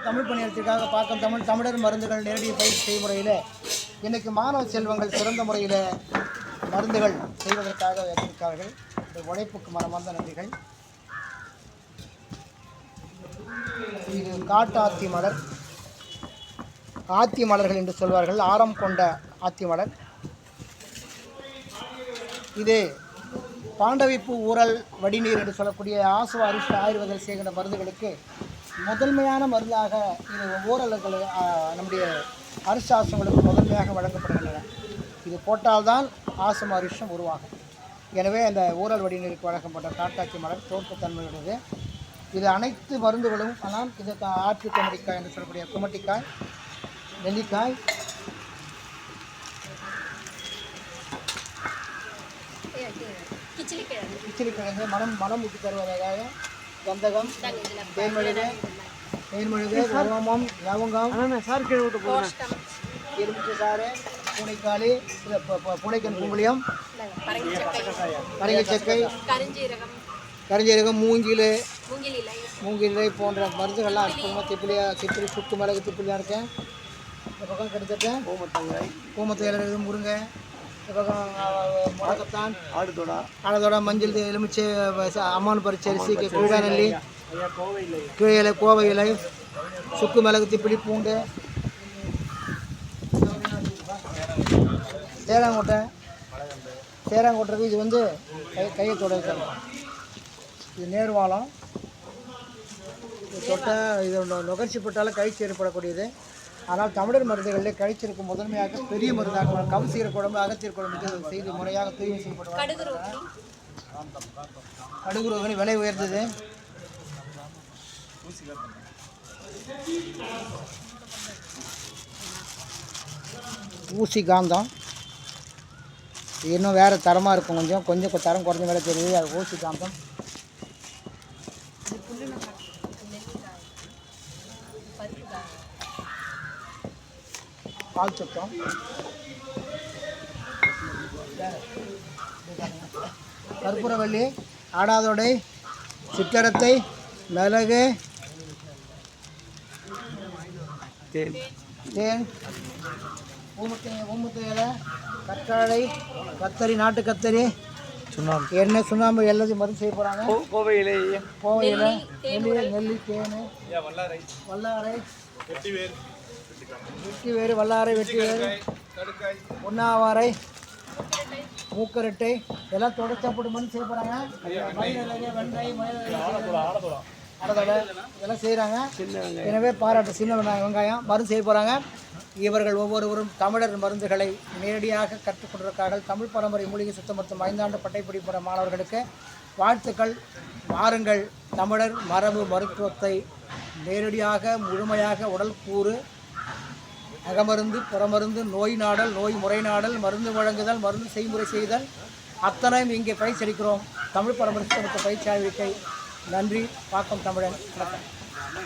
தமிழ் பணியாளத்திற்காக பார்க்கும் தமிழர் மருந்துகள் நேரடி பயிற்சி செய்முறையில் இன்றைக்கி மாணவ செல்வங்கள் சிறந்த முறையில் மருந்துகள் செய்வதற்காக வைத்திருக்கிறார்கள். இந்த உழைப்புக்கு மனமார்ந்த நன்றிகள். இது காட்டு ஆத்தி மலர், ஆத்தி மலர்கள் என்று சொல்வார்கள். ஆரம் கொண்ட ஆத்தி மலர். இது பாண்டவிப்பு ஊரல் வடிநீர் என்று சொல்லக்கூடிய ஆசுவ அரிஷ்ட ஆயுர்வேதம் செய்கின்ற மருந்துகளுக்கு முதன்மையான மருந்தாக இது ஊரல்கள் நம்முடைய அரிஷ்டாசங்களுக்கு முதன்மையாக வழங்கப்படுகின்றன. இது போட்டால்தான் ஆசம் அரிஷ்டம் உருவாகும். எனவே அந்த ஊரல் வடிநீருக்கு வழங்கப்பட்ட காட்டாட்சி மலர் தோற்றத்தன்மையுடையது. இது அனைத்து மருந்துகளும் ஆனால் இது ஆற்று குமட்டிக்காய் என்று சொல்லக்கூடிய குமட்டிக்காய், நெல்லிக்காய், கிச்சிலிக்கிழங்கு மனம் ஊட்டி தருவதாக கந்தகம், தேன்மெழுகு, ஓமம், லவங்கம், எலுமிச்சை சாறு, பூனைக்காளி, பூனைக்கன் குங்குளியம், பரங்கிச்சக்கை, கரிஞ்சீரகம், மூங்கிலை போன்ற மருந்துகள்லாம் அற்புதமாக திப்பிலி சுக்கு மிளகு திப்பிலியாக இருக்கேன். இந்த பக்கம் கிட்டத்தட்ட கூமத்தை இலை, முருங்கை, இந்த பக்கம் முடக்கத்தான், ஆடத்தோட, மஞ்சள், எலுமிச்சை, அம்மான் பறிச்சரிசி, கீழநெல்லி, கீழை, கோவை இலை, சுக்கு மிளகு திப்பிலி, பூண்டு, சேராங்கொட்டை. இது வந்து கையை தொடர்ந்து இது நேர்வாளம். இது தொட்டால் இது நுகர்ச்சி போட்டாலும் கழிச்சு ஏற்படக்கூடியது. ஆனால் தமிழர் மருந்துகளில் கழிச்சிருக்கு முதன்மையாக பெரிய மருந்தாக கவுசீர குழம்பு, அகத்தியர் குழம்புக்கு செய்து முறையாக தூய்மை செய்யப்படுவாங்க. கடுகு ரோகிணி விலை உயர்ந்தது. ஊசி காந்தம் இன்னும் வேறு தரமாக இருக்கும். கொஞ்சம் தரம் குறைஞ்ச வேலை தெரியுது. அது ஊசி காந்தம். பால் சுத்தம், கற்பூரவள்ளி, ஆடாதொடை, சிற்றரத்தை, மிளகு, தேன், ஊமுத்து இலை, கற்றாழை, கத்தரி, நாட்டு கத்தரி, எண்ணெய், சுண்ணாம்பு எல்லாத்தையும் மருந்து செய்ய போகிறாங்க. கோவை இலை, நெல்லி, தேன், வல்லாரை, வெட்டிவேறு, வல்லாரை, வெட்டிவேறு, பொன்னாவாரை, மூக்கரட்டை எல்லாம் தொடச்சாப்பிட்டு மருந்து செய்ய போகிறாங்க. வெங்காய், ஆடத்தோட இதெல்லாம் செய்கிறாங்க. எனவே பாராட்டு. சின்ன வெங்காயம் மருந்து செய்ய போகிறாங்க. இவர்கள் ஒவ்வொருவரும் தமிழர் மருந்துகளை நேரடியாக கற்றுக்கொண்டிருக்கிறார்கள். தமிழ் பரம்பரை மூலிகை சுத்த மருத்துவம் 5ஆண்டு பட்டைப்படி போகிற மாணவர்களுக்கு வாழ்த்துக்கள். வாருங்கள், தமிழர் மரபு மருத்துவத்தை நேரடியாக முழுமையாக உடல் கூறு, அகமருந்து, புறமருந்து, நோய் நாடல், நோய் முறை நாடல், மருந்து வழங்குதல், மருந்து செய்முறை செய்தல் அத்தனையும் இங்கே பயிற்சி அளிக்கிறோம். தமிழ் பரம்பரை சுத்த மருத்துவ பயிற்சி ஆய்விக்கை. நன்றி. பாக்கம் தமிழன். வணக்கம்.